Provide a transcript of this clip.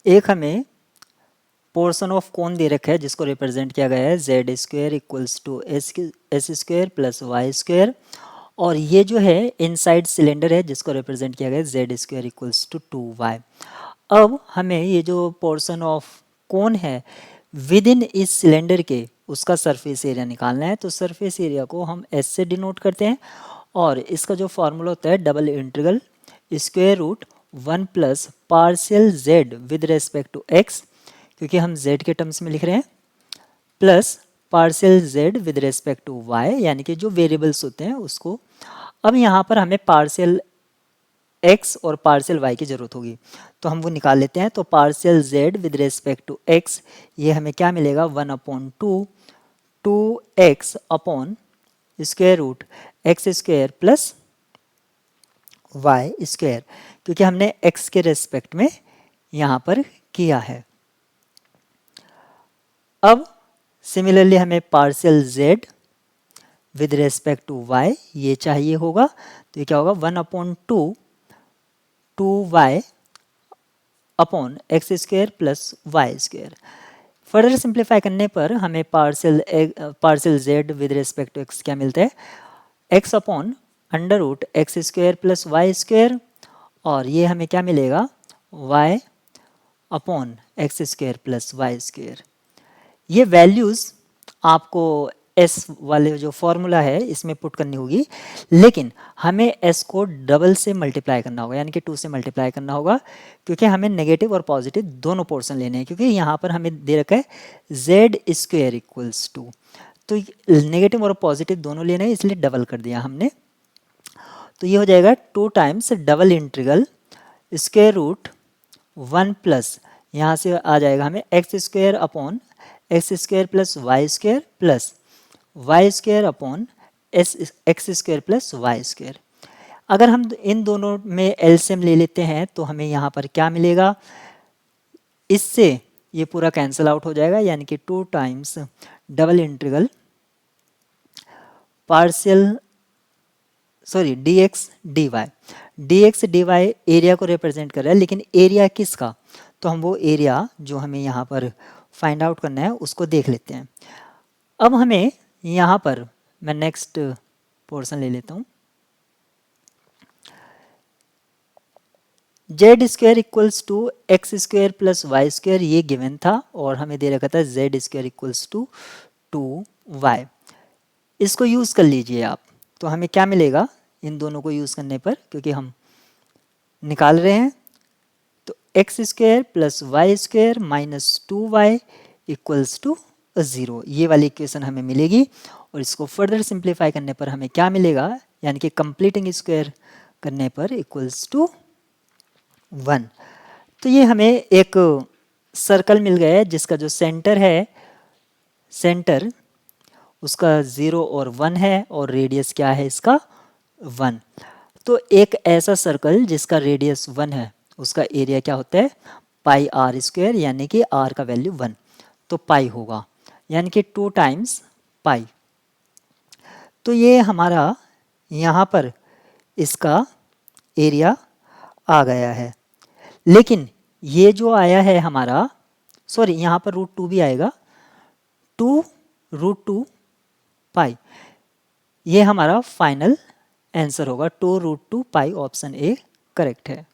एक हमें portion of cone दे रखा है जिसको रिप्रेजेंट किया गया है z square equals to s square plus y square, और ये जो है इनसाइड सिलेंडर है जिसको रिप्रेजेंट किया गया है z square equals to 2y। अब हमें ये जो पोर्शन ऑफ कोन है विद इन इस सिलेंडर के उसका सरफेस एरिया निकालना है। तो सरफेस एरिया को हम एस से डिनोट करते हैं, और इसका जो फॉर्मूला होता है double integral square root 1 plus partial z with respect to x, क्योंकि हम z के टर्म्स में लिख रहे हैं, plus partial z with respect to y, यानी कि जो वेरिएबल्स होते हैं उसको। अब यहाँ पर हमें पार्शियल x और पार्शियल y की ज़रूरत होगी, तो हम वो निकाल लेते हैं। तो partial z with respect to x, ये हमें क्या मिलेगा 1/2 upon square root x square plus y square, क्योंकि हमने x के रेस्पेक्ट में यहाँ पर किया है। अब सिमिलरली हमें partial z with respect to y ये चाहिए होगा, तो ये क्या होगा 1/2 upon x square plus y square. Further simplify करने पर हमें partial z with respect to x क्या मिलता है, x upon under root x square plus y square, और ये हमें क्या मिलेगा y upon x square plus y square. ये वैल्यूज़ आपको s वाले जो फॉर्मूला है इसमें पुट करनी होगी, लेकिन हमें s को डबल से मल्टीप्लाई करना होगा, यानी कि 2 से मल्टीप्लाई करना होगा, क्योंकि हमें नेगेटिव और पॉजिटिव दोनों पोर्शन लेने हैं। क्योंकि यहाँ पर हमें दे रखा है z स्क्वायर इक्वल्स टू, तो नेगेटिव और पॉजिटिव दोनों लेने हैं, इसलिए डबल कर दिया हमने। तो ये हो जाएगा 2 times double integral square root 1 plus, यहाँ से आ जाएगा हमें x square upon x square plus y square plus y square upon x square plus y square. अगर हम इन दोनों में एलसीएम ले लेते हैं तो हमें यहाँ पर क्या मिलेगा, इससे ये पूरा कैंसिल आउट हो जाएगा, यानी कि 2 times double integral partial dx dy area को रिप्रेजेंट कर रहा है, लेकिन एरिया किसका, तो हम वो एरिया जो हमें यहाँ पर फाइंड आउट करना है उसको देख लेते हैं। अब हमें यहाँ पर मैं नेक्स्ट पोर्शन ले लेता हूँ, z square equals to x square plus y square ये गिवन था, और हमें दे रखा था Z square equals to 2y। इसको यूज़ कर लीजिए आप, तो हमें क्या मिलेगा इन दोनों को यूज़ करने पर, क्योंकि हम निकाल रहे हैं, तो x square plus y square minus 2y equals to 0, ये वाली इक्वेशन हमें मिलेगी। और इसको फर्दर सिंप्लीफाई करने पर हमें क्या मिलेगा, यानी कि कंप्लीटिंग स्क्वायर करने पर इक्वल्स टू 1। तो ये हमें एक सर्कल मिल गया है जिसका जो सेंटर है, सेंटर उसका 0 और 1 है, और रेडियस क्या है इसका 1। तो एक ऐसा सर्कल जिसका रेडियस 1 है उसका एरिया क्या होता है पाई आर स्क्वायर, यानी कि r का वैल्यू 1, तो पाई होगा, यानी कि 2 टाइम्स पाई। तो ये हमारा यहाँ पर इसका एरिया आ गया है, लेकिन ये जो आया है हमारा, सॉरी यहाँ पर √2 भी आएगा, 2√2 पाई, ये हमारा फाइनल आंसर होगा, 2√2 पाई, ऑप्शन ए करेक्ट है।